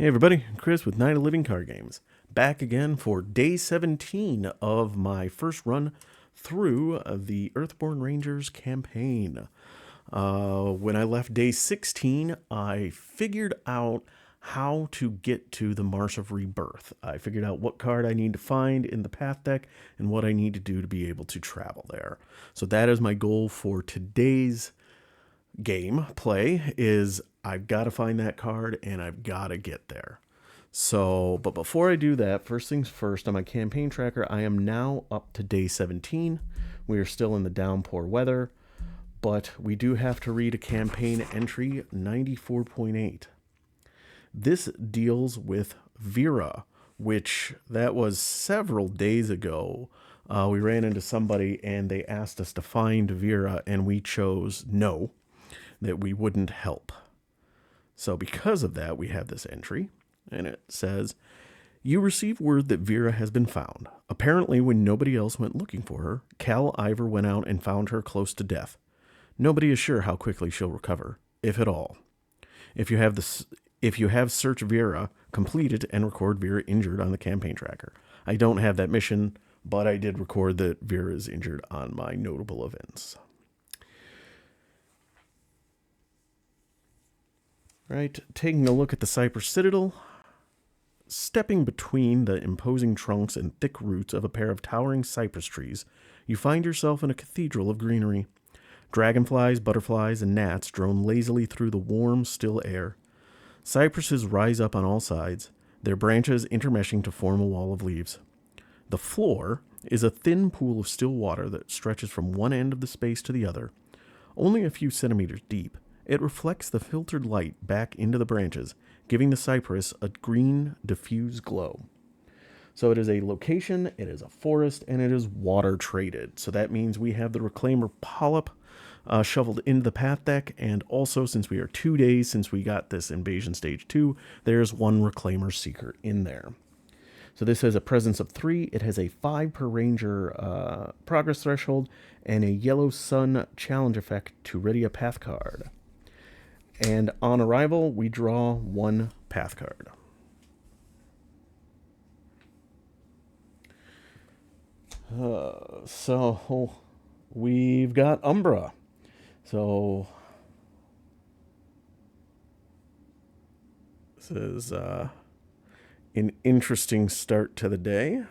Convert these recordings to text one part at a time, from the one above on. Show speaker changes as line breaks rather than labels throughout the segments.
Hey everybody, Chris with Night of Living Card Games. Back again for day 17 of my first run through the Earthborne Rangers campaign. When I left day 16, I figured out how to get to the Marsh of Rebirth. I figured out what card I need to find in the path deck and what I need to do to be able to travel there. So that is my goal for today's game play is I've got to find that card and I've got to get there. So, but before I do that, first things first, on my campaign tracker, I am now up to day 17. We are still in the downpour weather, but we do have to read a campaign entry 94.8. This deals with Vera, which that was several days ago. We ran into somebody and they asked us to find Vera, and we chose no, that we wouldn't help. So because of that, we have this entry, and it says, you receive word that Vera has been found. Apparently, when nobody else went looking for her, Cal Ivor went out and found her close to death. Nobody is sure how quickly she'll recover, if at all. If you have search Vera, complete it and record Vera injured on the campaign tracker. I don't have that mission, but I did record that Vera is injured on my notable events. Right, taking a look at the Cypress Citadel, stepping between the imposing trunks and thick roots of a pair of towering cypress trees, you find yourself in a cathedral of greenery. Dragonflies, butterflies, and gnats drone lazily through the warm, still air. Cypresses rise up on all sides, their branches intermeshing to form a wall of leaves. The floor is a thin pool of still water that stretches from one end of the space to the other, only a few centimeters deep. It reflects the filtered light back into the branches, giving the cypress a green, diffuse glow. So it is a location, it is a forest, and it is water traded. So that means we have the Reclaimer Polyp shoveled into the path deck, and also since we are 2 days since we got this Invasion Stage 2, there's one Reclaimer Seeker in there. So this has a presence of 3. It has a 5 per ranger progress threshold, and a yellow sun challenge effect to ready a path card. And on arrival, we draw 1 path card. So we've got Umbra. So this is an interesting start to the day.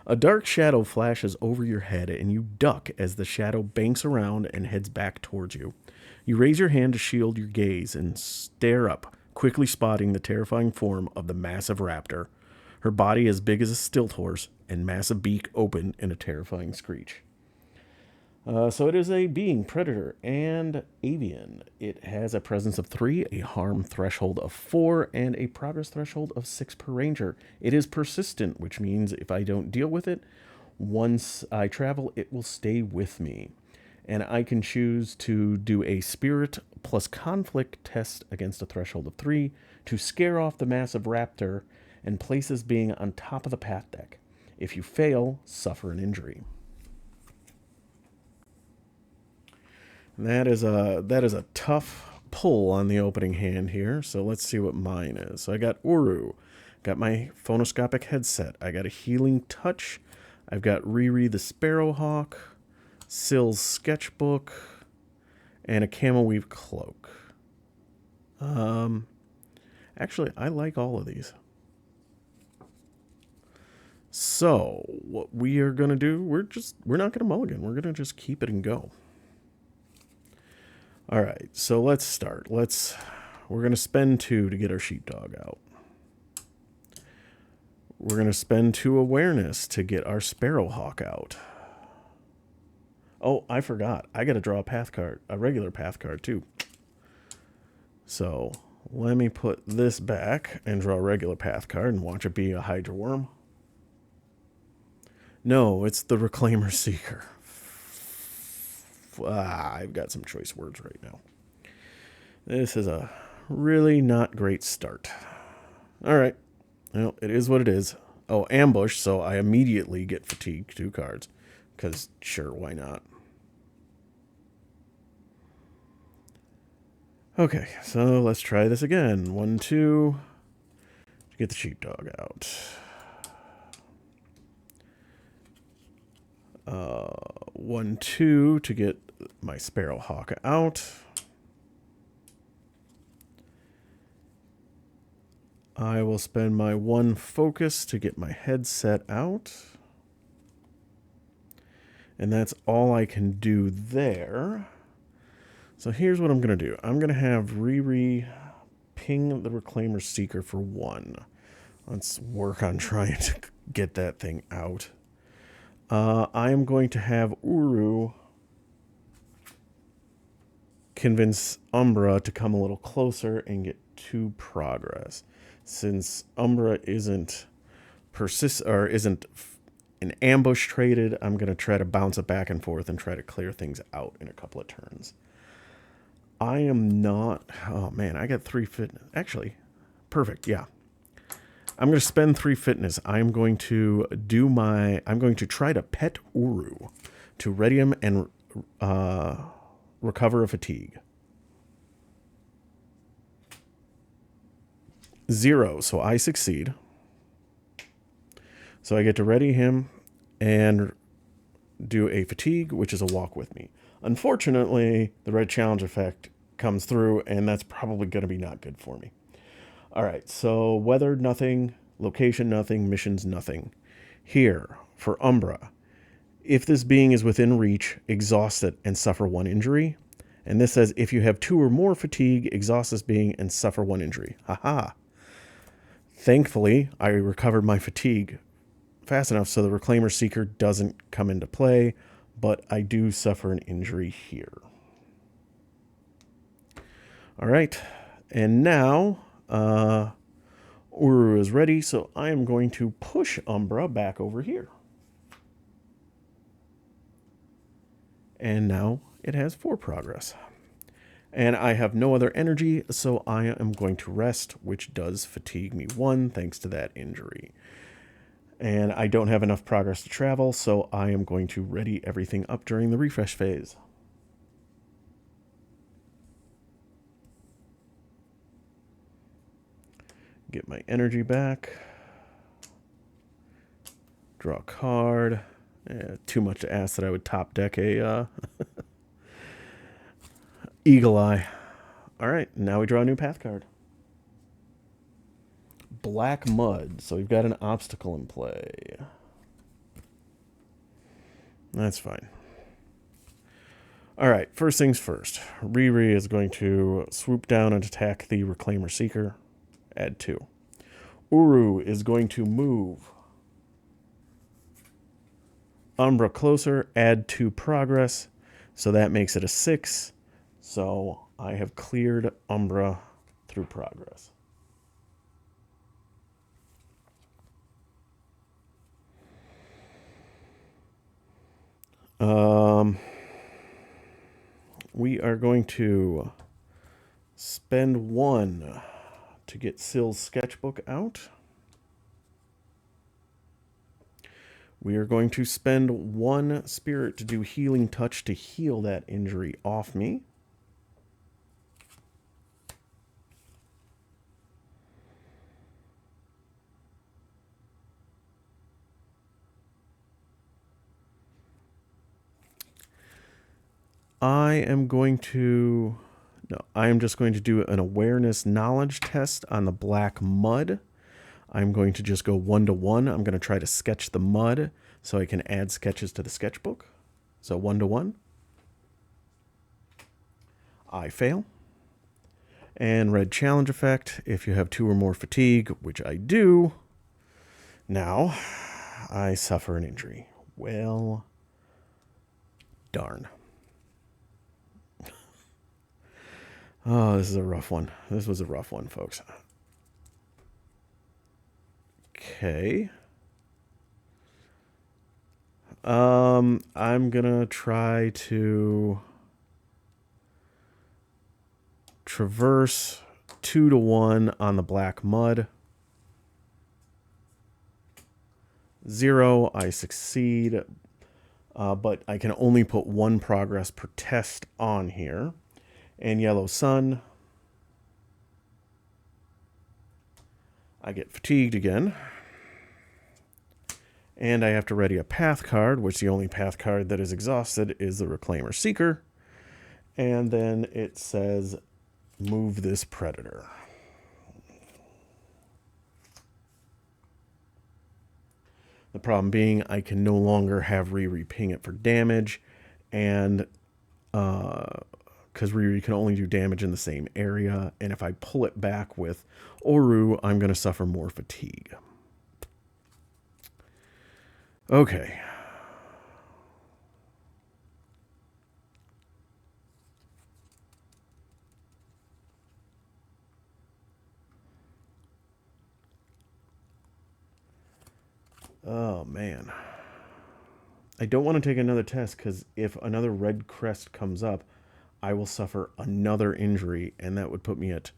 A dark shadow flashes over your head, and you duck as the shadow banks around and heads back towards you. You raise your hand to shield your gaze and stare up, quickly spotting the terrifying form of the massive raptor. Her body as big as a stilt horse, and massive beak open in a terrifying screech. So it is a being, predator, and avian. It has a presence of 3, a harm threshold of 4, and a progress threshold of 6 per ranger. It is persistent, which means if I don't deal with it, once I travel, it will stay with me. And I can choose to do a spirit plus conflict test against a threshold of 3 to scare off the massive raptor and place this being on top of the path deck. If you fail, suffer an injury. That is a tough pull on the opening hand here, so let's see what mine is. So I got Uru, got my phonoscopic headset, I got a healing touch, I've got Riri the Sparrowhawk, Sill's sketchbook, and a camel weave cloak. Actually, I like all of these. So what we are gonna do, we're not gonna mulligan. We're gonna just keep it and go. All right, so let's start. We're gonna spend 2 to get our sheepdog out. We're gonna spend 2 awareness to get our Sparrowhawk out. Oh, I forgot. I got to draw a path card, a regular path card, too. So let me put this back and draw a regular path card and watch it be a Hydraworm. No, it's the Reclaimer Seeker. I've got some choice words right now. This is a really not great start. All right. Well, it is what it is. Oh, ambush, so I immediately get fatigued 2 cards. Because, sure, why not? Okay, so let's try this again. 1, 2, to get the sheepdog out. 1, 2 to get my sparrowhawk out. I will spend my 1 focus to get my headset out. And that's all I can do there. So here's what I'm going to do. I'm going to have Riri ping the Reclaimer Seeker for 1. Let's work on trying to get that thing out. I am going to have Uru convince Umbra to come a little closer and get 2 progress. Since Umbra isn't an ambush traded, I'm going to try to bounce it back and forth and try to clear things out in a couple of turns. I am not... Oh, man, I got 3 fitness. Actually, perfect, yeah. I'm going to spend 3 fitness. I'm going to try to pet Uru to ready him and recover a fatigue. 0, so I succeed. So I get to ready him and do a fatigue, which is a walk with me. Unfortunately, the red challenge effect comes through, and that's probably going to be not good for me. All right, so weather, nothing. Location, nothing. Missions, nothing. Here, for Umbra, if this being is within reach, exhaust it and suffer 1 injury. And this says, if you have 2 or more fatigue, exhaust this being and suffer 1 injury. Haha. Thankfully, I recovered my fatigue fast enough so the Reclaimer Seeker doesn't come into play, but I do suffer an injury here. All right, and now Uru is ready, so I am going to push Umbra back over here. And now it has 4 progress. And I have no other energy, so I am going to rest, which does fatigue me 1 thanks to that injury. And I don't have enough progress to travel, so I am going to ready everything up during the refresh phase. Get my energy back. Draw a card. Too much to ask that I would top deck a Eagle Eye. All right, now we draw a new path card. Black Mud. So we've got an obstacle in play. That's fine. All right, first things first. Riri is going to swoop down and attack the Reclaimer Seeker. Add 2. Uru is going to move Umbra closer, add 2 progress. So that makes it a 6. So I have cleared Umbra through progress. We are going to spend 1 to get Syl's sketchbook out. We are going to spend 1 spirit to do healing touch to heal that injury off me. I am just going to do an awareness knowledge test on the black mud. I'm going to just go 1 to 1. I'm going to try to sketch the mud so I can add sketches to the sketchbook. So 1 to 1. I fail. And red challenge effect, if you have 2 or more fatigue, which I do, now I suffer an injury. Well, darn. Oh, this is a rough one. This was a rough one, folks. Okay. I'm gonna try to traverse 2 to 1 on the black mud. 0, I succeed, but I can only put 1 progress per test on here. And yellow sun, I get fatigued again. And I have to ready a path card, which the only path card that is exhausted is the Reclaimer Seeker. And then it says, move this predator. The problem being I can no longer have Riri ping it for damage, and because Riri can only do damage in the same area, and if I pull it back with Oru, I'm going to suffer more fatigue. Okay. Oh, man. I don't want to take another test because if another red crest comes up, I will suffer another injury, and that would put me at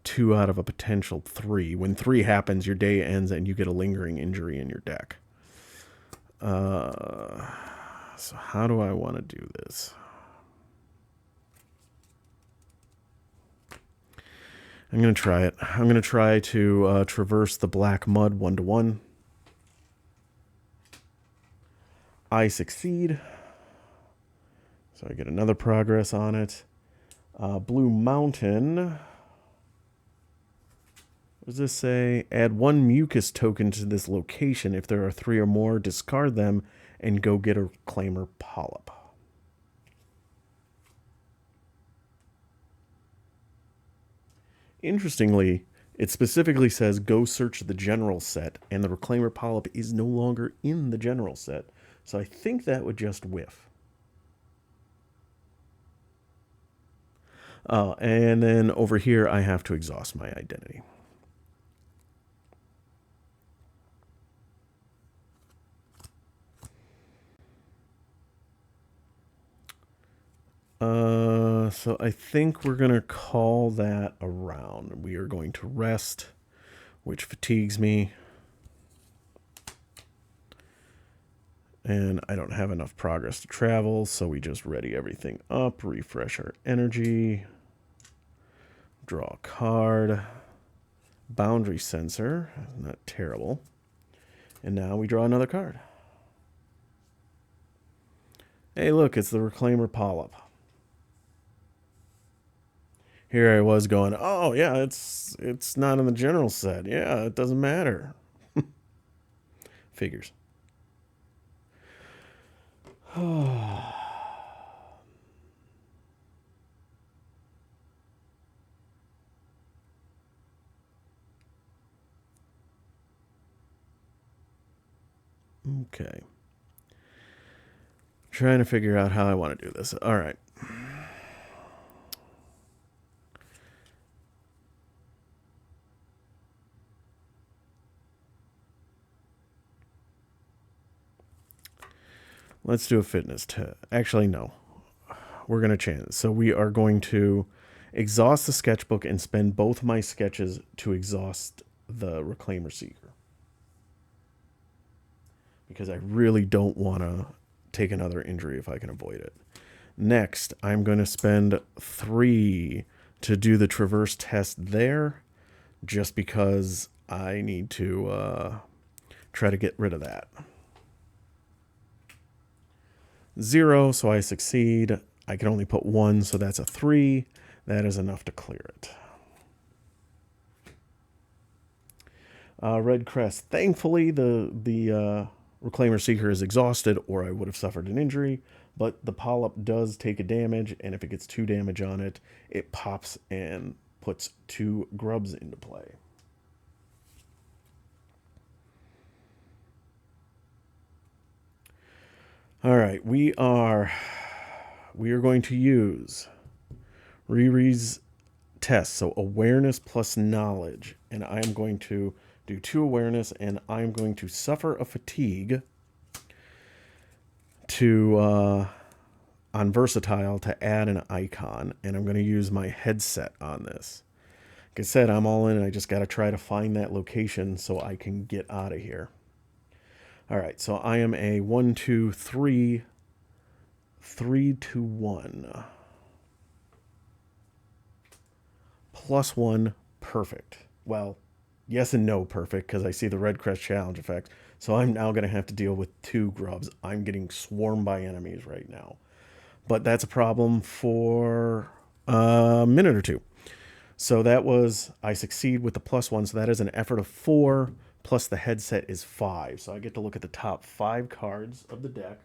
2 out of a potential 3. When 3 happens, your day ends and you get a lingering injury in your deck. So how do I want to do this? I'm going to try it. I'm going to try to traverse the black mud 1-to-1. I succeed. So I get another progress on it. Blue Mountain. What does this say? Add 1 mucus token to this location. If there are 3 or more, discard them and go get a Reclaimer Polyp. Interestingly, it specifically says go search the general set, and the Reclaimer Polyp is no longer in the general set. So I think that would just whiff. And then over here, I have to exhaust my identity. So I think we're going to call that a round. We are going to rest, which fatigues me. And I don't have enough progress to travel, so we just ready everything up, refresh our energy, draw a card, boundary sensor, not terrible. And now we draw another card. Hey, look, it's the Reclaimer Polyp. Here I was going, oh, yeah, it's not in the general set. Yeah, it doesn't matter. Figures. Okay. Trying to figure out how I want to do this. All right. Let's do a fitness test. Actually, no. We're going to change. So we are going to exhaust the sketchbook and spend both my sketches to exhaust the Reclaimer Seeker. Because I really don't want to take another injury if I can avoid it. Next, I'm going to spend 3 to do the traverse test there, just because I need to try to get rid of that. 0, so I succeed. I can only put 1, so that's a 3. That is enough to clear it. Red crest. Thankfully, the Reclaimer Seeker is exhausted, or I would have suffered an injury. But the Polyp does take a damage, and if it gets 2 damage on it, it pops and puts 2 grubs into play. All right, we are going to use Riri's test, so awareness plus knowledge, and I am going to do 2 awareness, and I'm going to suffer a fatigue to on versatile to add an icon, and I'm going to use my headset on this. Like I said, I'm all in, and I just got to try to find that location so I can get out of here. All right, so I am a 1, 2, 3, 3 to 1. +1, perfect. Well, yes and no perfect because I see the Red Crest challenge effect. So I'm now going to have to deal with 2 grubs. I'm getting swarmed by enemies right now. But that's a problem for a minute or two. So that was, I succeed with the +1. So that is an effort of 4, plus the headset is 5. So I get to look at the top 5 cards of the deck.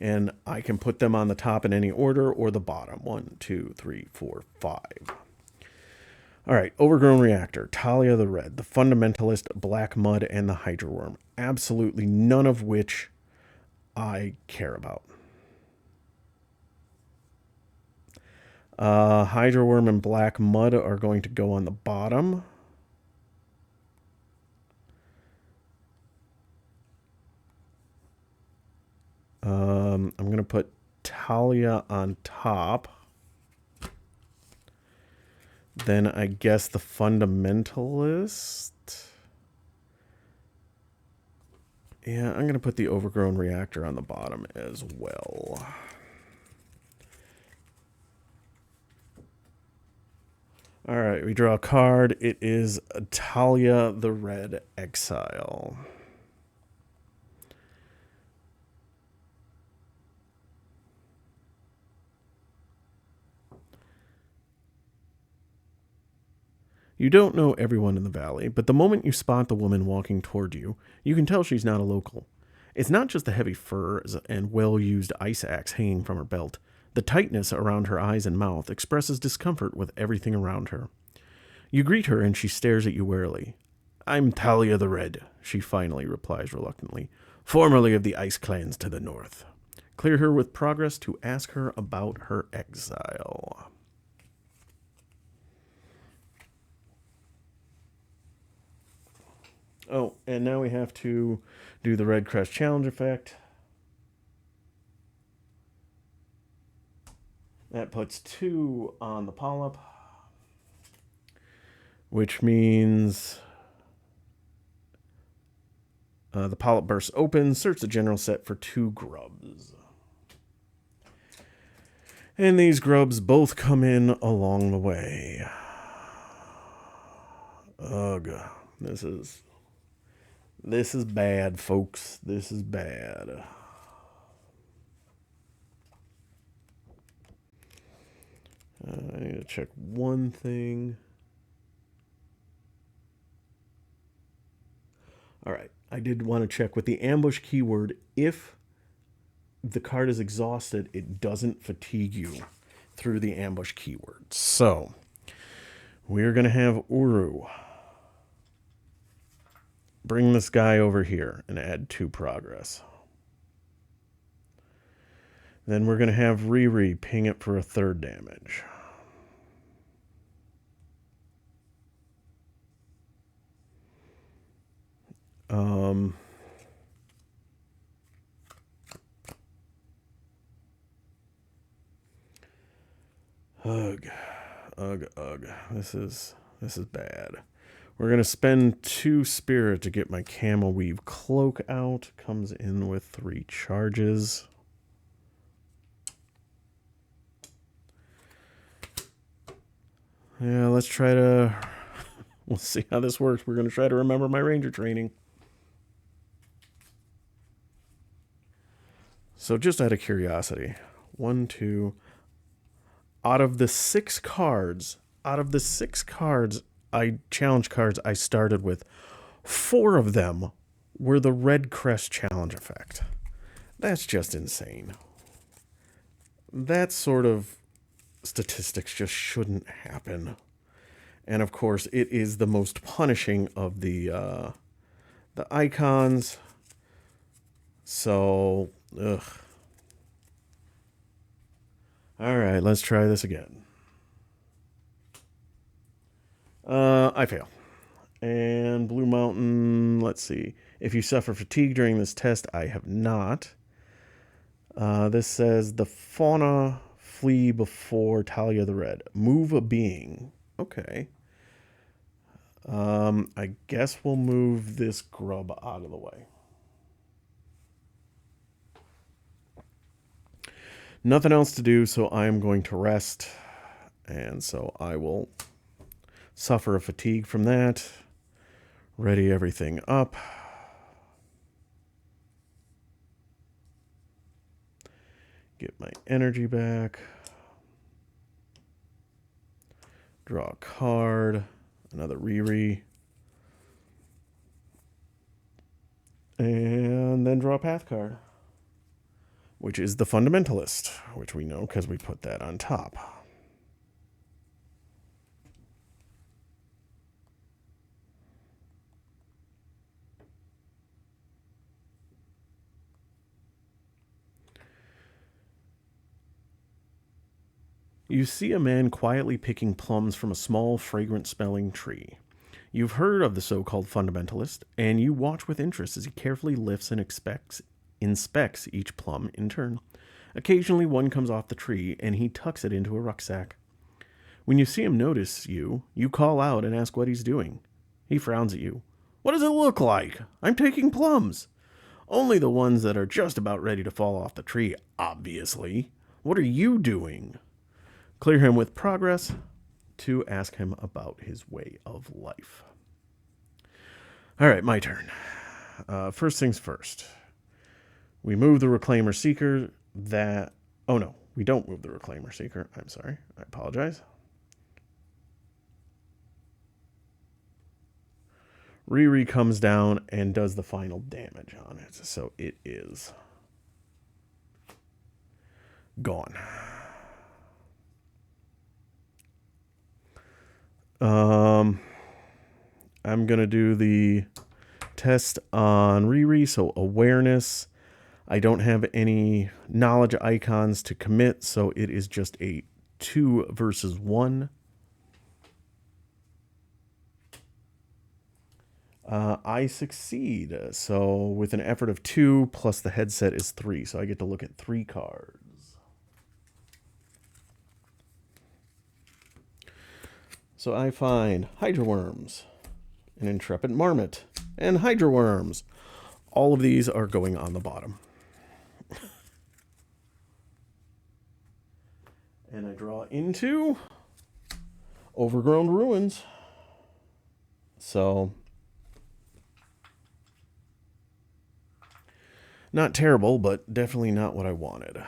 And I can put them on the top in any order or the bottom. 1, 2, 3, 4, 5. All right, Overgrown Reactor, Talia the Red, the Fundamentalist, Black Mud, and the Hydraworm. Absolutely none of which I care about. Hydraworm and Black Mud are going to go on the bottom. I'm going to put Talia on top. Then I guess the Fundamentalist. Yeah, I'm going to put the Overgrown Reactor on the bottom as well. All right, we draw a card. It is Talia the Red Exile. You don't know everyone in the valley, but the moment you spot the woman walking toward you, you can tell she's not a local. It's not just the heavy furs and well-used ice axe hanging from her belt. The tightness around her eyes and mouth expresses discomfort with everything around her. You greet her and she stares at you warily. "I'm Talia the Red," she finally replies reluctantly, "formerly of the Ice Clans to the north." Clear her with progress to ask her about her exile. Oh, and now we have to do the Red Crest challenge effect. That puts 2 on the polyp, which means the polyp bursts open. Search the general set for 2 grubs. And these grubs both come in along the way. Ugh, this is bad, folks. This is bad. I need to check one thing. All right. I did want to check with the ambush keyword. If the card is exhausted, it doesn't fatigue you through the ambush keyword. So we're going to have Uru bring this guy over here and add 2 progress. Then we're going to have Riri ping it for a 3rd damage. Ugh. This is bad. We're going to spend 2 spirit to get my Camel Weave Cloak out. Comes in with 3 charges. Yeah, let's try to... We'll see how this works. We're going to try to remember my Ranger training. So just out of curiosity, 1, 2... Out of the 6 cards, challenge cards I started with, 4 of them were the Red Crest challenge effect. That's just insane. That sort of statistics just shouldn't happen. And of course, it is the most punishing of the icons. So, ugh. All right, let's try this again. I fail. And Blue Mountain, let's see. If you suffer fatigue during this test, I have not. This says the fauna flee before Talia the Red. Move a being. Okay. I guess we'll move this grub out of the way. Nothing else to do, so I'm going to rest. And so I will Suffer a fatigue from that. Ready everything up. Get my energy back. Draw a card. Another Riri. And then draw a path card, which is the Fundamentalist, which we know because we put that on top. You see a man quietly picking plums from a small, fragrant-smelling tree. You've heard of the so-called fundamentalist, and you watch with interest as he carefully lifts and inspects each plum in turn. Occasionally one comes off the tree, and he tucks it into a rucksack. When you see him notice you, you call out and ask what he's doing. He frowns at you. What does it look like? I'm taking plums. Only the ones that are just about ready to fall off the tree, obviously. What are you doing? Clear him with progress to ask him about his way of life. All right, my turn. First things first. We move the Reclaimer Seeker that... Oh, no. We don't move the Reclaimer Seeker. I'm sorry. I apologize. Riri comes down and does the final damage on it. So it is gone. I'm going to do the test on Riri, so awareness. I don't have any knowledge icons to commit, so it is just a 2 versus 1. I succeed, so with an effort of 2 plus the headset is 3, so I get to look at 3 cards. So I find Hydraworms, an Intrepid Marmot, and Hydraworms. All of these are going on the bottom. And I draw into Overgrown Ruins. So, not terrible, but definitely not what I wanted.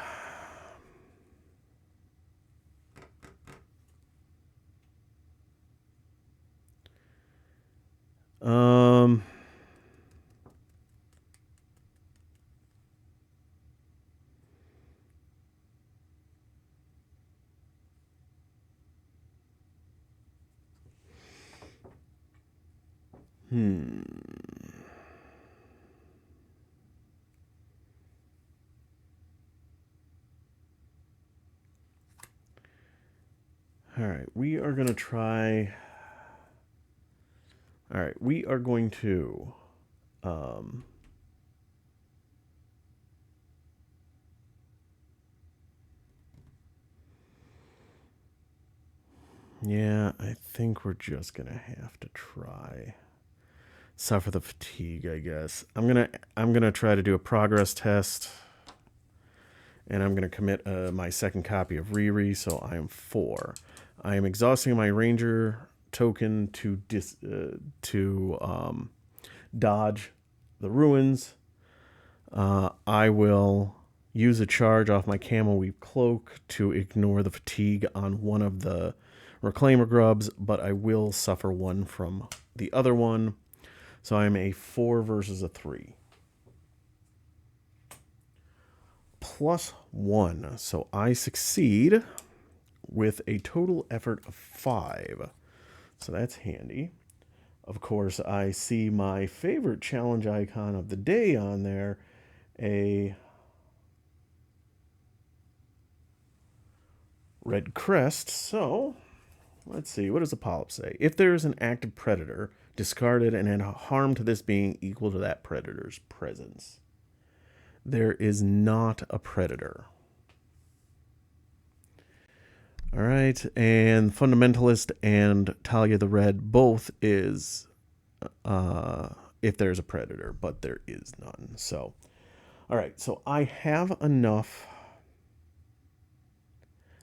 All right, we are going to try... All right, we are going to... Yeah, I think we're just going to have to try... Suffer the fatigue, I guess. I'm gonna try to do a progress test. And I'm going to commit my second copy of Riri, so I am 4. I am exhausting my Ranger token to dodge the ruins. I will use a charge off my Camel Weave Cloak to ignore the fatigue on one of the Reclaimer Grubs, but I will suffer 1 from the other one. So I'm a 4 versus a 3. Plus 1. So I succeed with a total effort of 5. So that's handy. Of course, I see my favorite challenge icon of the day on there. A red crest. So let's see. What does the polyp say? If there is an active predator, discard it and add harm to this being equal to that predator's presence. There is not a predator. All right, and Fundamentalist and Talia the Red both is if there's a predator, but there is none. So, all right, so I have enough.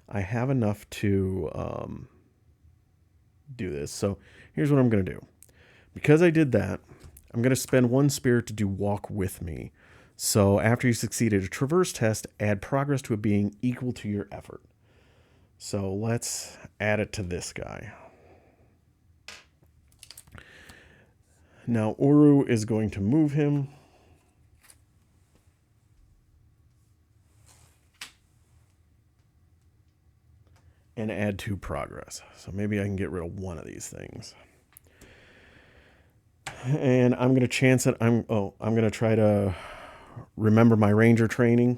I have enough to do this. So here's what I'm going to do. Because I did that, I'm going to spend 1 spirit to do walk with me. So after you succeeded a traverse test, add progress to a being equal to your effort. So let's add it to this guy. Now Uru is going to move him. And add 2 progress. So maybe I can get rid of one of these things. And I'm going to chance it. I'm going to try to remember my ranger training.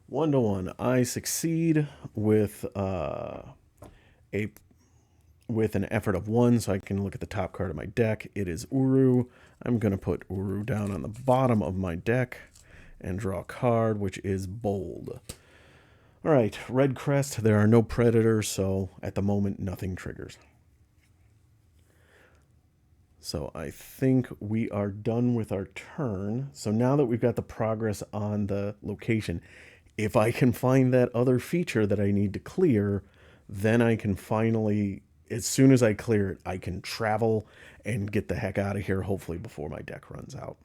One to one. I succeed with with an effort of 1, so I can look at the top card of my deck. It is Uru. I'm going to put Uru down on the bottom of my deck and draw a card, which is Bold. All right, red crest. There are no predators, so at the moment, nothing triggers. So I think we are done with our turn. So now that we've got the progress on the location, if I can find that other feature that I need to clear, then I can finally, as soon as I clear it, I can travel and get the heck out of here, hopefully before my deck runs out.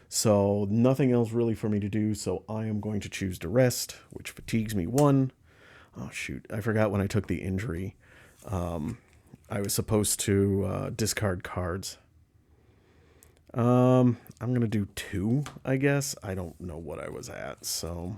So nothing else really for me to do, so I am going to choose to rest, which fatigues me 1. Oh, shoot. I forgot when I took the injury. I was supposed to discard cards. I'm going to do 2, I guess. I don't know what I was at, so...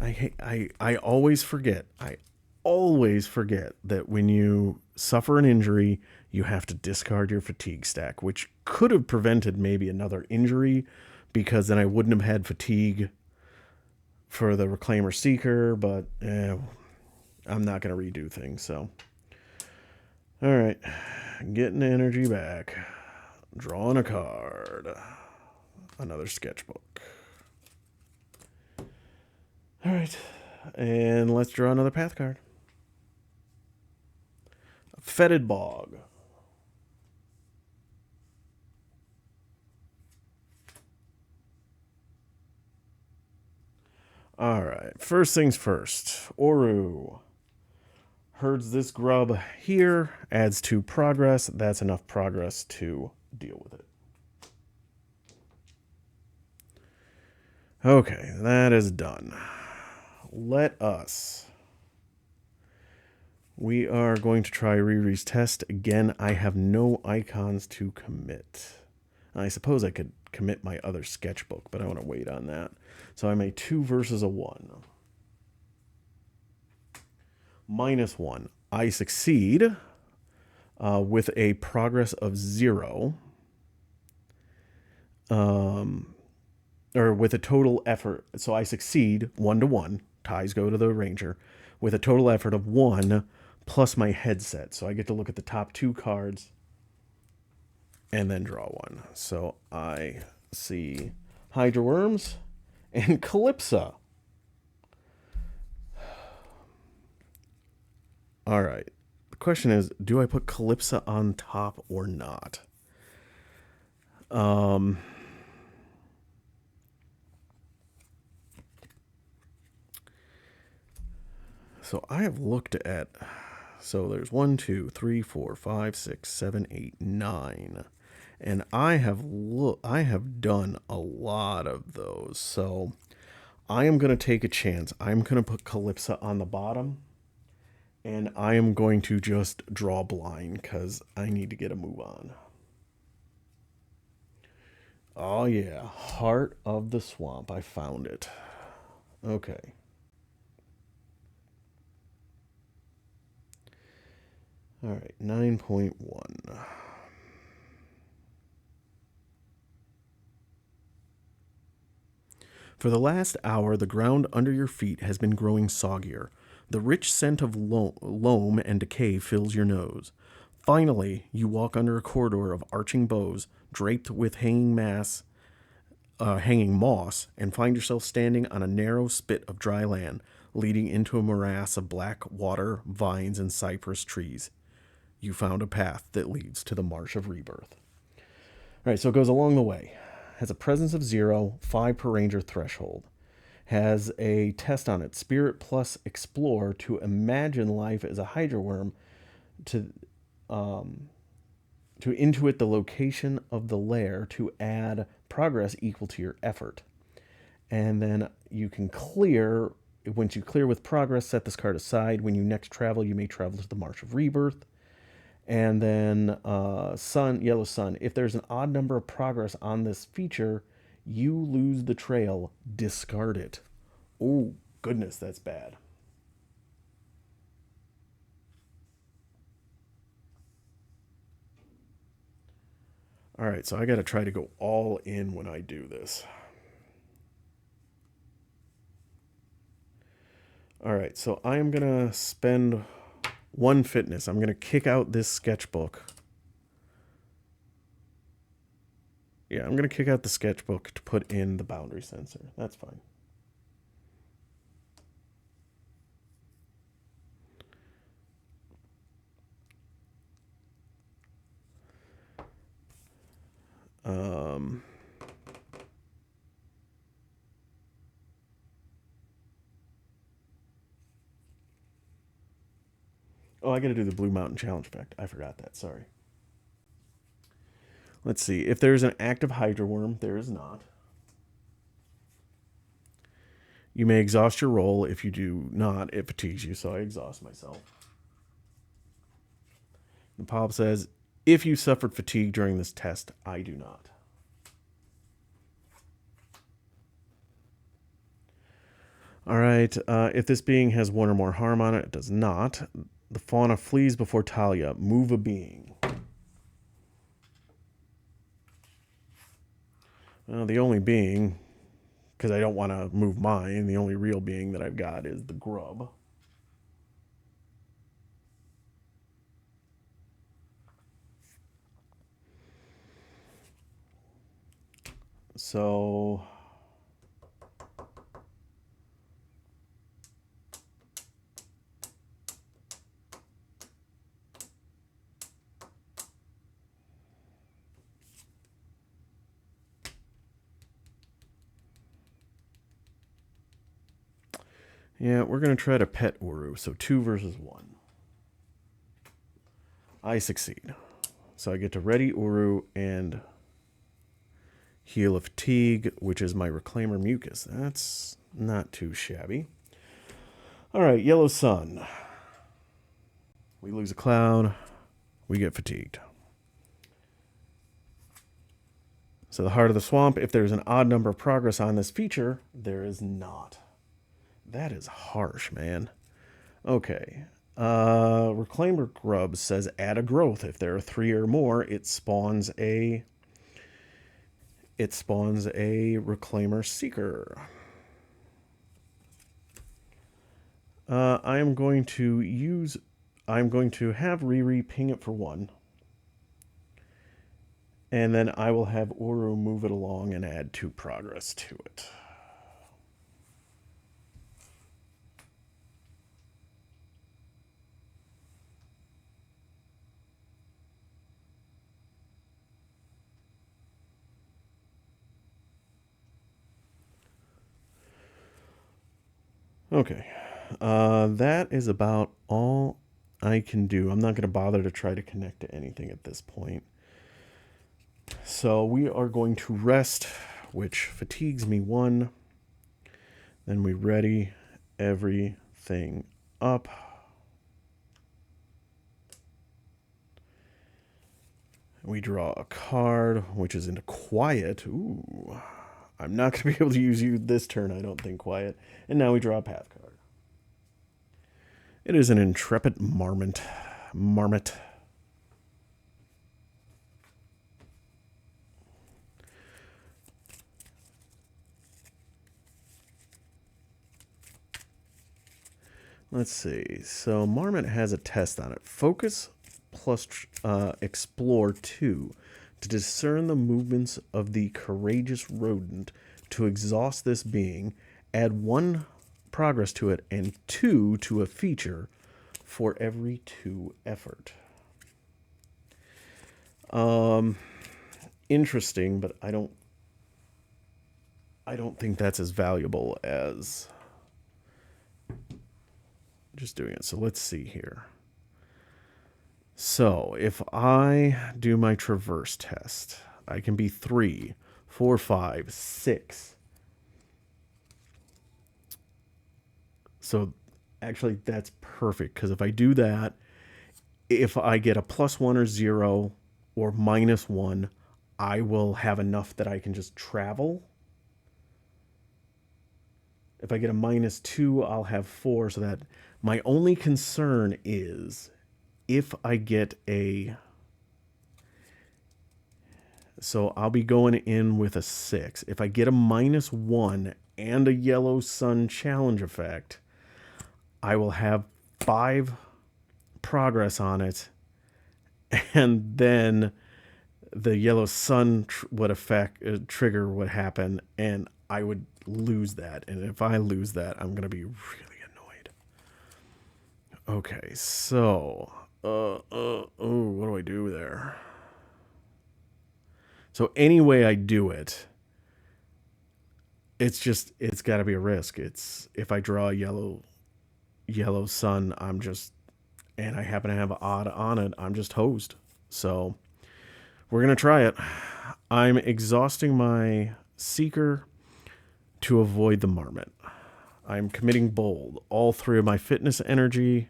I always forget. I always forget that when you suffer an injury, you have to discard your fatigue stack, which could have prevented maybe another injury, because then I wouldn't have had fatigue for the Reclaimer Seeker, but I'm not going to redo things, so. All right, getting energy back. Drawing a card. Another sketchbook. All right, and let's draw another path card. Fetid Bog. All right, first things first. Oru herds this grub here, adds 2 progress. That's enough progress to deal with it. Okay, that is done. We are going to try Riri's test. Again, I have no icons to commit. I suppose I could commit my other sketchbook, but I want to wait on that. So I'm a 2 versus a 1. -1. I succeed with a progress of 0. Or with a total effort. So I succeed 1 to 1. Ties go to the ranger with a total effort of 1 plus my headset. So I get to look at the top 2 cards and then draw 1. So I see Hydraworms and Calypso. All right. The question is, do I put Calypso on top or not? So I have looked at, so there's 1, 2, 3, 4, 5, 6, 7, 8, 9. And I have done a lot of those. So I am going to take a chance. I'm going to put Calypso on the bottom. And I am going to just draw blind because I need to get a move on. Oh yeah, Heart of the Swamp. I found it. Okay. All right, 9.1. For the last hour, the ground under your feet has been growing soggier. The rich scent of loam and decay fills your nose. Finally, you walk under a corridor of arching boughs, draped with hanging mass hanging moss and find yourself standing on a narrow spit of dry land leading into a morass of black water, vines, and cypress trees. You found a path that leads to the Marsh of Rebirth. All right, so it goes along the way. Has a presence of 0, 5 per ranger threshold. Has a test on it, Spirit plus Explore, to imagine life as a Hydraworm, to intuit the location of the lair to add progress equal to your effort. And then you can clear. Once you clear with progress, set this card aside. When you next travel, you may travel to the Marsh of Rebirth. And then Yellow Sun. If there's an odd number of progress on this feature, you lose the trail. Discard it. Oh, goodness, that's bad. All right, so I got to try to go all in when I do this. All right, so I am going to spend 1 fitness. I'm going to kick out this sketchbook. Yeah, I'm going to kick out the sketchbook to put in the boundary sensor. That's fine. Oh, I got to do the Blue Mountain Challenge effect. I forgot that. Sorry. Let's see. If there's an active Hydraworm, there is not. You may exhaust your roll. If you do not, it fatigues you, so I exhaust myself. The pop says, if you suffered fatigue during this test, I do not. All right. If this being has 1 or more harm on it, it does not. The fauna flees before Talia. Move a being. Well, the only being, because I don't want to move mine, the only real being that I've got is the grub. So yeah, we're going to try to pet Uru. So 2 versus 1. I succeed. So I get to ready Uru and heal a fatigue, which is my Reclaimer Mucus. That's not too shabby. All right, Yellow Sun. We lose a cloud. We get fatigued. So the Heart of the Swamp, if there's an odd number of progress on this feature, there is not. That is harsh, man. Okay. Reclaimer Grub says add a growth. If there are 3 or more, it spawns a Reclaimer Seeker. I'm going to have Riri ping it for 1. And then I will have Uru move it along and add 2 progress to it. Okay. That is about all I can do. I'm not going to bother to try to connect to anything at this point. So we are going to rest, which fatigues me 1. Then we ready everything up. We draw a card, which is into Quiet. Ooh. I'm not going to be able to use you this turn, I don't think, Quiet. And now we draw a Path card. It is an Intrepid Marmot. Let's see. So Marmot has a test on it. Focus plus Explore 2 To discern the movements of the courageous rodent, to exhaust this being, add 1 progress to it and 2 to a feature for every 2 effort. Interesting, but I don't think that's as valuable as just doing it. So let's see here. So if I do my traverse test, I can be 3, 4, 5, 6. So actually that's perfect, because if I do that, if I get a +1 or 0 or -1, I will have enough that I can just travel. If I get a -2, I'll have 4, so that my only concern is if I get a... So I'll be going in with a 6. If I get a -1 and a yellow sun challenge effect, I will have 5 progress on it, and then the yellow sun would trigger would happen, and I would lose that. And if I lose that, I'm going to be really annoyed. Okay, so what do I do there? So any way I do it, it's got to be a risk. It's if I draw a yellow sun, and I happen to have odd on it, I'm just hosed. So we're going to try it. I'm exhausting my Seeker to avoid the Marmot. I'm committing bold, all 3 of my fitness energy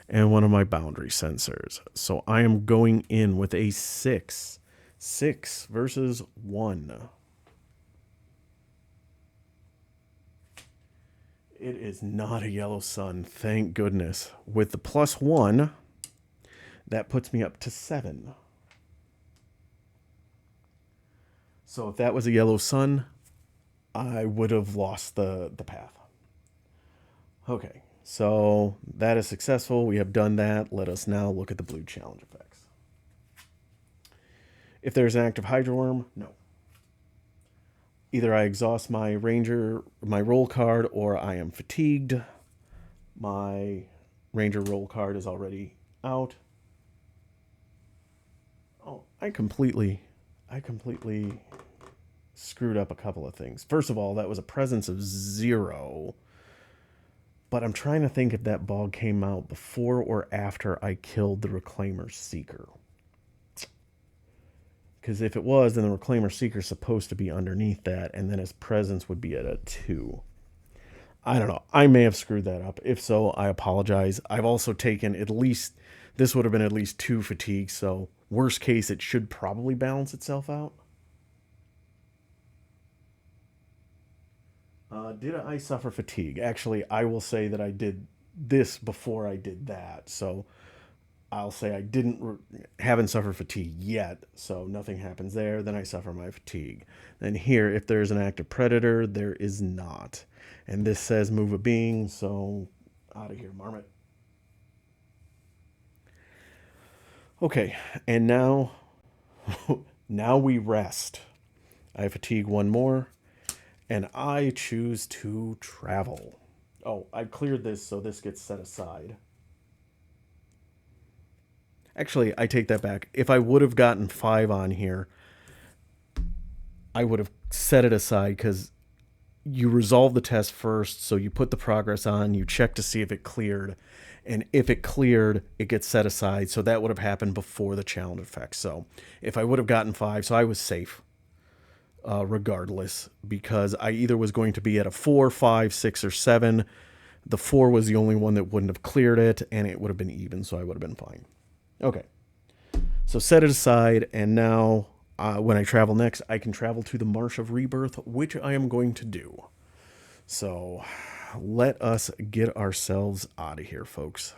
and 1 of my boundary sensors. So I am going in with a 6. 6 versus 1. It is not a yellow sun, thank goodness. With the +1, that puts me up to 7. So if that was a yellow sun, I would have lost the path. Okay, so that is successful. We have done that. Let us now look at the blue challenge effects. If there's an active Hydraworm, no. Either I exhaust my roll card, or I am fatigued. My ranger roll card is already out. Oh, I completely screwed up a couple of things. First of all, that was a presence of 0. But I'm trying to think if that bog came out before or after I killed the Reclaimer Seeker. Because if it was, then the Reclaimer Seeker is supposed to be underneath that, and then his presence would be at a 2. I don't know. I may have screwed that up. If so, I apologize. I've also taken this would have been at least 2 fatigues, so worst case, it should probably balance itself out. Did I suffer fatigue? Actually, I will say that I did this before I did that, so I'll say I haven't suffered fatigue yet, so nothing happens there. Then I suffer my fatigue. Then here, if there's an active predator, there is not. And this says move a being, so out of here, Marmot. Okay, and now we rest. I fatigue 1 more, and I choose to travel. Oh, I cleared this, so this gets set aside. Actually, I take that back. If I would have gotten 5 on here, I would have set it aside, because you resolve the test first, so you put the progress on, you check to see if it cleared, and if it cleared, it gets set aside, so that would have happened before the challenge effect. So if I would have gotten 5, so I was safe regardless, because I either was going to be at a 4, 5, 6, or 7. The 4 was the only one that wouldn't have cleared it, and it would have been even, so I would have been fine. Okay, so set it aside, and now when I travel next, I can travel to the Marsh of Rebirth, which I am going to do. So let us get ourselves out of here, folks.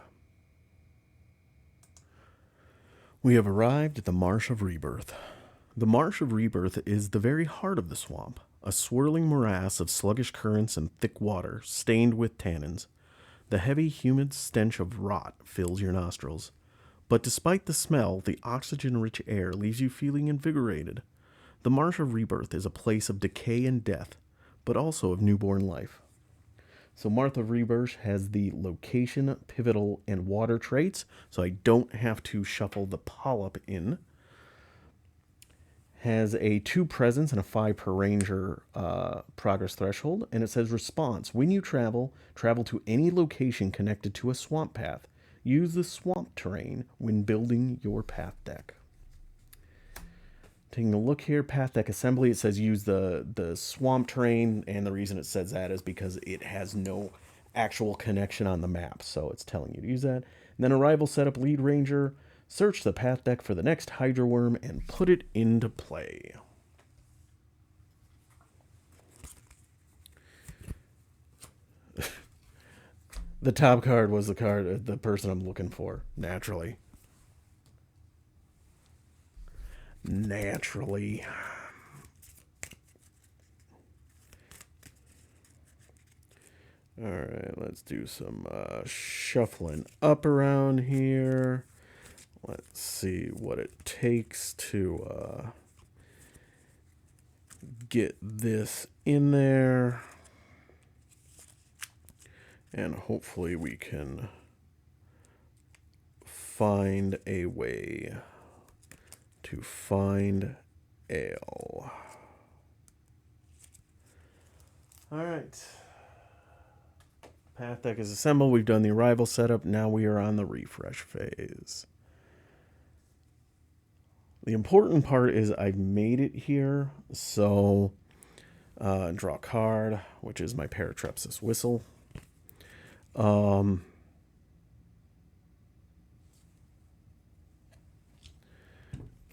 We have arrived at the Marsh of Rebirth. The Marsh of Rebirth is the very heart of the swamp, a swirling morass of sluggish currents and thick water stained with tannins. The heavy, humid stench of rot fills your nostrils. But despite the smell, the oxygen-rich air leaves you feeling invigorated. The Marsh of Rebirth is a place of decay and death, but also of newborn life. So Marsh of Rebirth has the location, pivotal, and water traits, so I don't have to shuffle the polyp in. Has a 2 presence and a 5 per ranger progress threshold, and it says response. When you travel to any location connected to a swamp path. Use the swamp terrain when building your path deck. Taking a look here, path deck assembly, it says use the swamp terrain, and the reason it says that is because it has no actual connection on the map, so it's telling you to use that. And then arrival setup lead ranger, search the path deck for the next Hydraworm and put it into play. The top card was the person I'm looking for, naturally. Naturally. Alright, let's do some shuffling up around here. Let's see what it takes to get this in there. And hopefully we can find a way to find ale. Alright. Path deck is assembled. We've done the arrival setup. Now we are on the refresh phase. The important part is I've made it here. So draw a card, which is my Paratrepsis Whistle.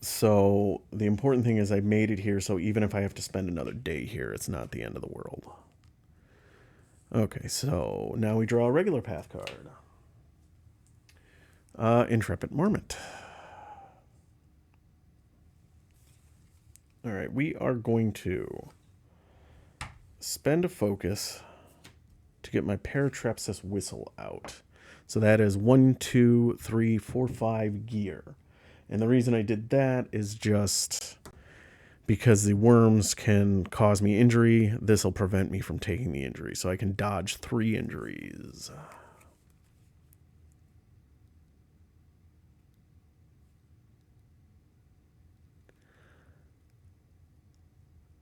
So the important thing is I made it here, so even if I have to spend another day here, it's not the end of the world. Okay, so now we draw a regular path card. Intrepid Marmot. All right, we are going to spend a focus to get my Paratrepsis Whistle out. So that is 1, 2, 3, 4, 5 gear. And the reason I did that is just because the worms can cause me injury. This will prevent me from taking the injury, so I can dodge 3 injuries.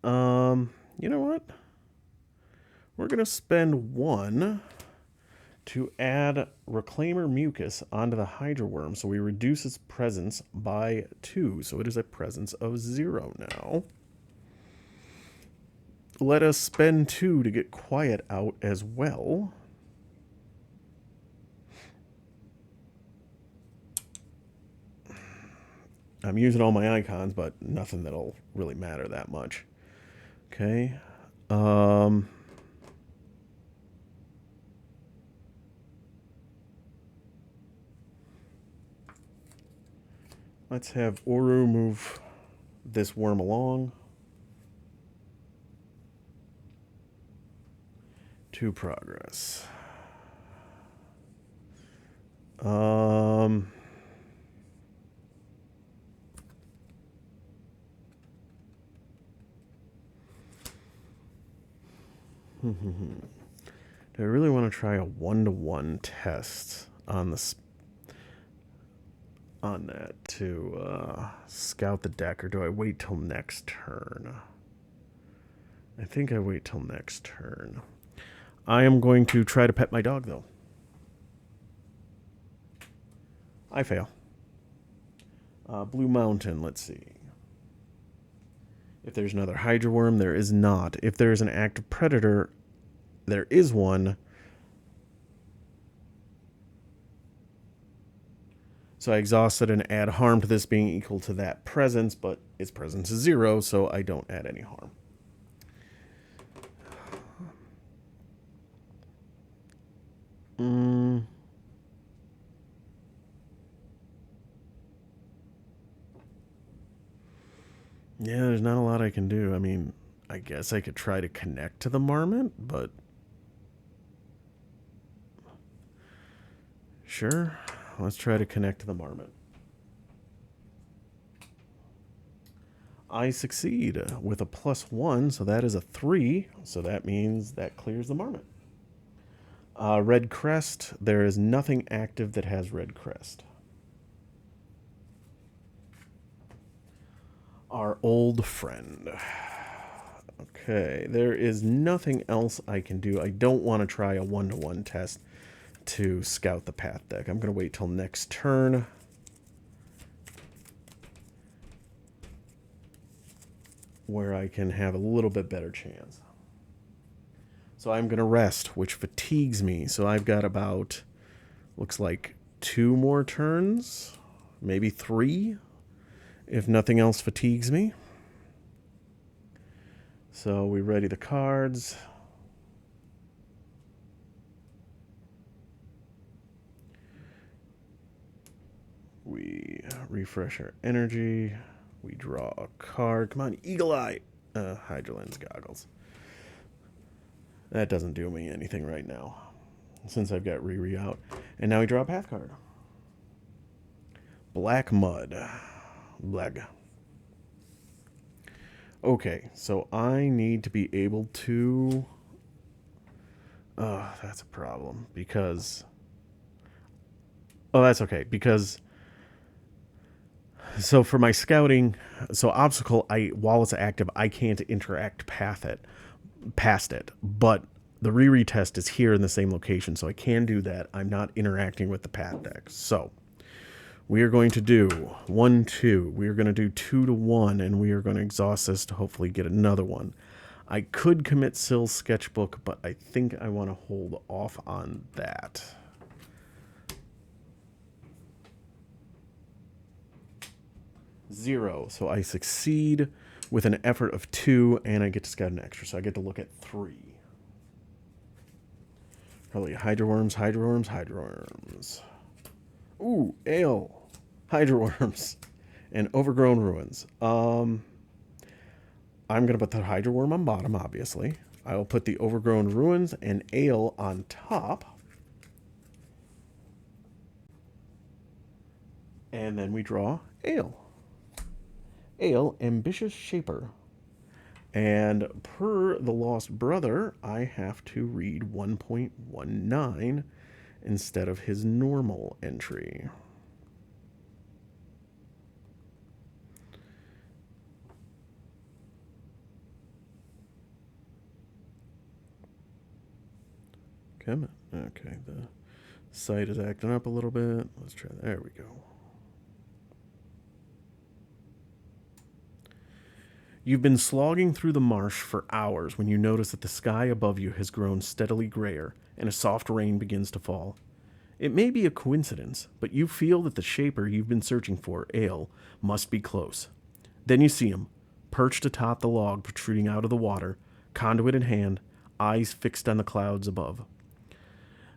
You know what? We're going to spend 1 to add Reclaimer Mucus onto the Hydraworm, so we reduce its presence by 2, so it is a presence of 0 now. Let us spend 2 to get Quiet out as well. I'm using all my icons, but nothing that'll really matter that much. Okay. Let's have Oru move this worm along. 2 progress. Do I really want to try a 1-to-1 test on this? On that to scout the deck, or do I wait till next turn? I think I wait till next turn. I am going to try to pet my dog, though. I fail. Blue Mountain, let's see. If there's another Hydraworm, there is not. If there is an active predator, there is one. So I exhausted and add harm to this being equal to that presence, but its presence is 0, so I don't add any harm. Yeah, there's not a lot I can do. I mean, I guess I could try to connect to the Marmot, but sure. Let's try to connect to the Marmot. I succeed with a +1, so that is a 3. So that means that clears the marmot. Red crest. There is nothing active that has red crest. Our old friend. Okay, there is nothing else I can do. I don't want to try a 1-to-1 test to scout the path deck. I'm going to wait till next turn. Where I can have a little bit better chance. So I'm going to rest, which fatigues me. So I've got about, looks like 2 more turns, maybe 3, if nothing else fatigues me. So we ready the cards. We refresh our energy. We draw a card. Come on, Eagle Eye. Hydra Lens Goggles. That doesn't do me anything right now, since I've got Riri out. And now we draw a path card. Black Mud. Bleg. Okay, so I need to be able to... Oh, that's a problem, because... Oh, that's okay, because... So for my scouting, so obstacle, while it's active, I can't interact past it, but the Riri test is here in the same location, so I can do that. I'm not interacting with the path deck. So we are going to do 1, 2. We are going to do 2-to-1, and we are going to exhaust this to hopefully get another one. I could commit Sill's sketchbook, but I think I want to hold off on that. Zero. So I succeed with an effort of 2, and I get to scout an extra, so I get to look at 3. Probably Hydraworms, Hydraworms, Hydraworms. Ooh, Ale. Hydraworms. And Overgrown Ruins. I'm going to put the Hydraworm on bottom, obviously. I will put the Overgrown Ruins and Ale on top. And then we draw Ale. Ale, Ambitious Shaper. And per the Lost Brother, I have to read 1.19 instead of his normal entry. Come on. Okay, the site is acting up a little bit. Let's try that. There we go. You've been slogging through the marsh for hours when you notice that the sky above you has grown steadily grayer and a soft rain begins to fall. It may be a coincidence, but you feel that the shaper you've been searching for, Ale, must be close. Then you see him, perched atop the log protruding out of the water, conduit in hand, eyes fixed on the clouds above.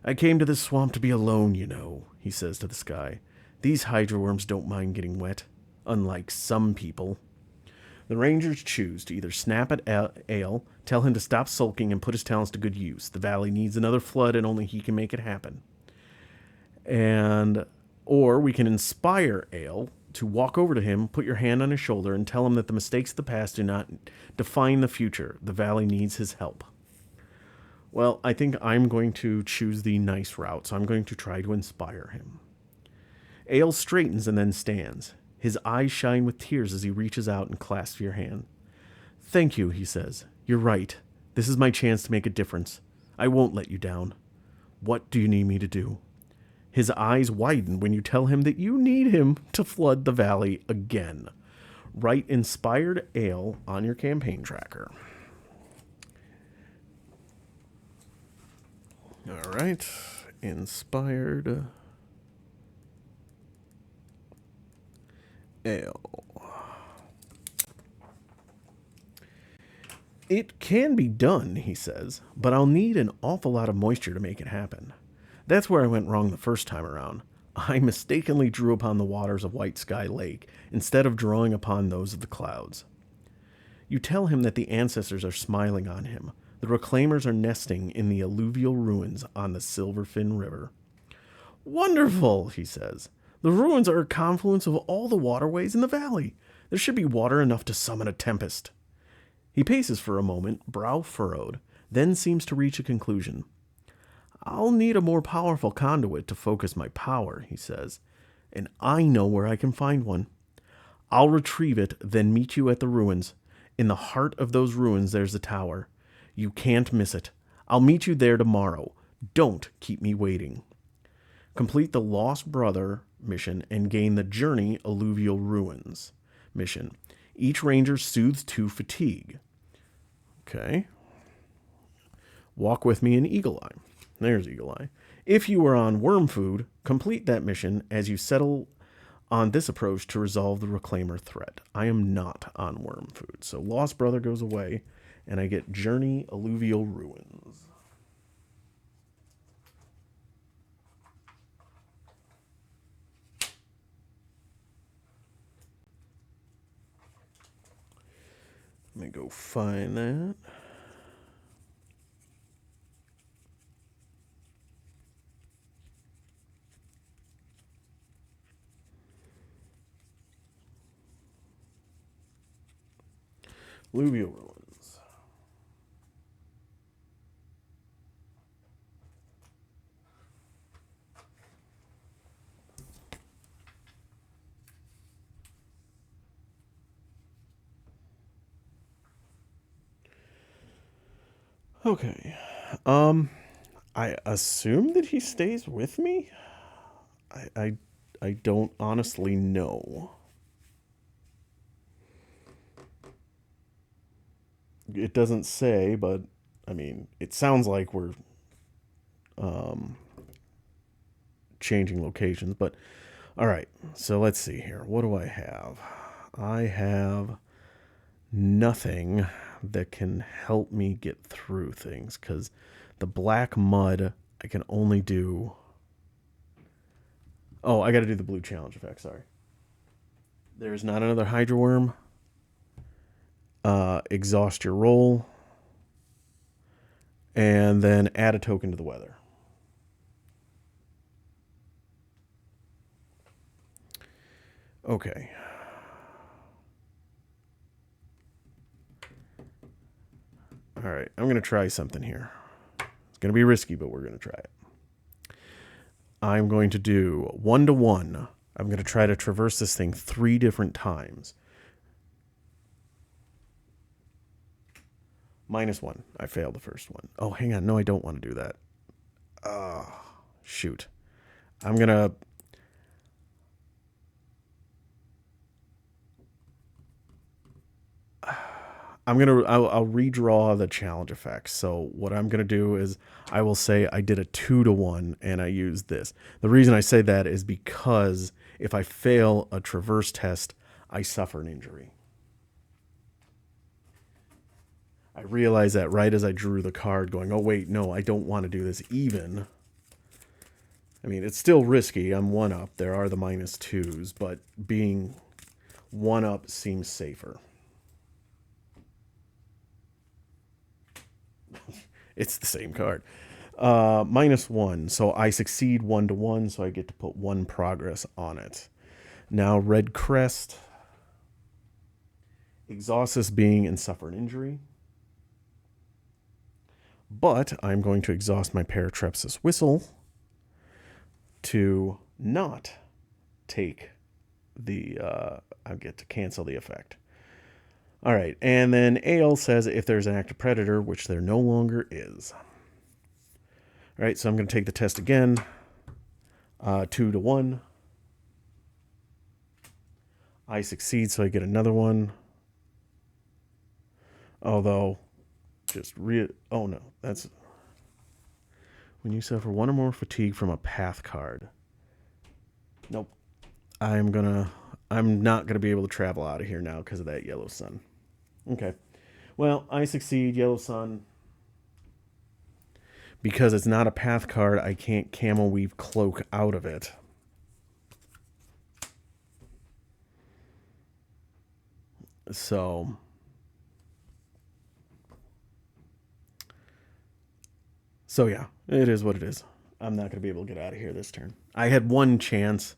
I came to this swamp to be alone, you know, he says to the sky. These Hydraworms don't mind getting wet, unlike some people. The Rangers choose to either snap at Ale, tell him to stop sulking and put his talents to good use. The valley needs another flood and only he can make it happen. Or we can inspire Ale to walk over to him, put your hand on his shoulder, and tell him that the mistakes of the past do not define the future. The valley needs his help. Well, I think I'm going to choose the nice route, so I'm going to try to inspire him. Ale straightens and then stands. His eyes shine with tears as he reaches out and clasps your hand. Thank you, he says. You're right. This is my chance to make a difference. I won't let you down. What do you need me to do? His eyes widen when you tell him that you need him to flood the valley again. Write Inspired Ale on your campaign tracker. All right. Inspired Ale. It can be done, he says, but I'll need an awful lot of moisture to make it happen. That's where I went wrong the first time around. I mistakenly drew upon the waters of White Sky Lake instead of drawing upon those of the clouds. You tell him that the ancestors are smiling on him. The reclaimers are nesting in the alluvial ruins on the Silverfin River. Wonderful, he says. The ruins are a confluence of all the waterways in the valley. There should be water enough to summon a tempest. He paces for a moment, brow furrowed, then seems to reach a conclusion. I'll need a more powerful conduit to focus my power, he says, and I know where I can find one. I'll retrieve it, then meet you at the ruins. In the heart of those ruins, there's a tower. You can't miss it. I'll meet you there tomorrow. Don't keep me waiting. Complete the Lost Brother mission and gain the Journey Alluvial Ruins mission. Each ranger soothes 2 fatigue. Okay. Walk with me in Eagle Eye. There's Eagle Eye. If you are on worm food, complete that mission as you settle on this approach to resolve the Reclaimer threat. I am not on worm food. So Lost Brother goes away, and I get Journey Alluvial Ruins. Let me go find that. Alluvial Ruins. Okay. I assume that he stays with me? I don't honestly know. It doesn't say, but I mean, it sounds like we're changing locations, but all right. So let's see here. What do I have? I have nothing that can help me get through things because the black mud I can only do. Oh, I got to do the blue challenge effect. Sorry. There's not another Hydraworm. Exhaust your roll. And then add a token to the weather. Okay. All right, I'm going to try something here. It's going to be risky, but we're going to try it. I'm going to do 1-to-1. I'm going to try to traverse this thing 3 different times. -1. I failed the first one. Oh, hang on. No, I don't want to do that. Oh, shoot. I'm going to... I'll redraw the challenge effects. So what I'm going to do is I will say I did a 2-to-1 and I used this. The reason I say that is because if I fail a traverse test, I suffer an injury. I realized that right as I drew the card going, oh wait, no, I don't want to do this even. I mean, it's still risky. I'm 1-up. There are the -2s, but being 1-up seems safer. It's the same card. -1. So I succeed 1-to-1, so I get to put 1 progress on it. Now, Red Crest. Exhaust this being and suffer an injury. But I'm going to exhaust my Paratrepsis Whistle to not take the... I get to cancel the effect. All right, and then Ale says if there's an active predator, which there no longer is. All right, so I'm going to take the test again. 2-to-1. I succeed, so I get another one. Although, oh no, that's... When you suffer 1 or more fatigue from a path card. Nope. I'm not going to be able to travel out of here now because of that yellow sun. Okay. Well, I succeed, yellow sun. Because it's not a path card, I can't Camel Weave Cloak out of it. So... So yeah, it is what it is. I'm not going to be able to get out of here this turn. I had 1 chance,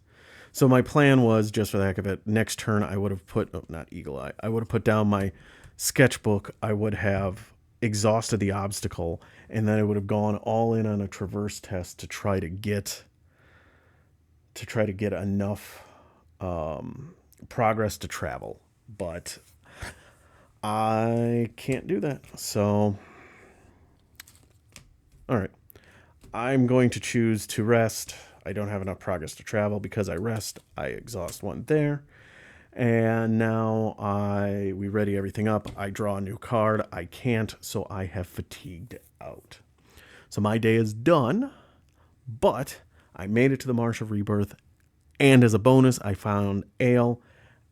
So my plan was, just for the heck of it, next turn I would have put, oh, not Eagle Eye, I would have put down my sketchbook. I would have exhausted the obstacle, and then I would have gone all in on a traverse test to try to get enough progress to travel. But I can't do that. So, all right. I'm going to choose to rest. I don't have enough progress to travel. Because I rest, I exhaust one there. And now we ready everything up. I draw a new card. I can't, so I have fatigued out. So my day is done, but I made it to the Marsh of Rebirth. And as a bonus, I found ale,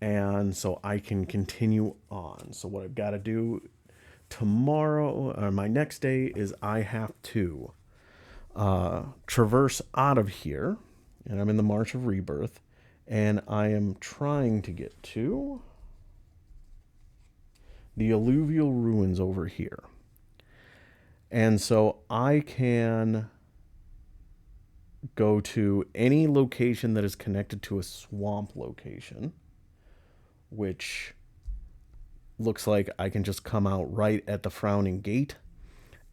and so I can continue on. So what I've got to do tomorrow, or my next day, is I have to traverse out of here, and I'm in the Marsh of Rebirth, and I am trying to get to the alluvial ruins over here. And so I can go to any location that is connected to a swamp location, which looks like I can just come out right at the Frowning Gate,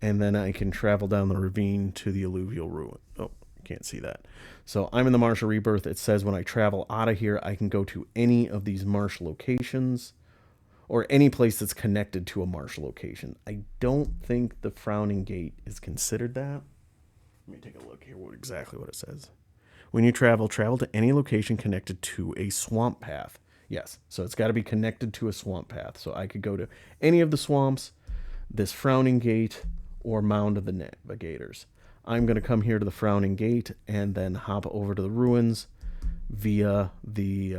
and then I can travel down the ravine to the alluvial ruin. Oh, can't see that. So I'm in the Marsh of Rebirth. It says when I travel out of here, I can go to any of these marsh locations, or any place that's connected to a marsh location. I don't think the Frowning Gate is considered that. Let me take a look here exactly what it says. When you travel to any location connected to a swamp path. Yes, so it's got to be connected to a swamp path. So I could go to any of the swamps, this Frowning Gate, or Mound of the Navigators. I'm going to come here to the Frowning Gate and then hop over to the ruins via the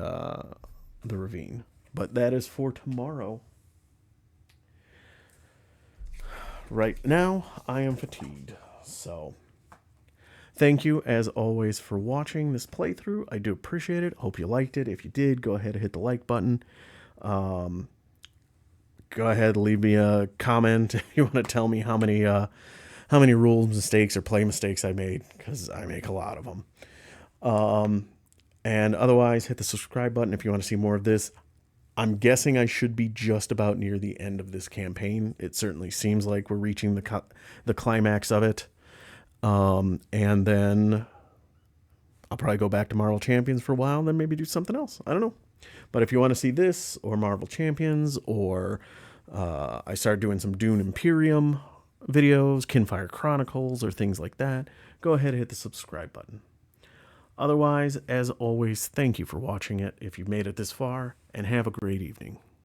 ravine. But that is for tomorrow. Right now, I am fatigued. So, thank you, as always, for watching this playthrough. I do appreciate it. Hope you liked it. If you did, go ahead and hit the like button. Go ahead and leave me a comment if you want to tell me how many rules mistakes or play mistakes I made, because I make a lot of them. And otherwise, hit the subscribe button if you want to see more of this. I'm guessing I should be just about near the end of this campaign. It certainly seems like we're reaching the climax of it. And then I'll probably go back to Marvel Champions for a while, and then maybe do something else. I don't know. But if you want to see this, or Marvel Champions, or I started doing some Dune Imperium videos, Kinfire Chronicles, or things like that, go ahead and hit the subscribe button. Otherwise, as always, thank you for watching it if you've made it this far, and have a great evening.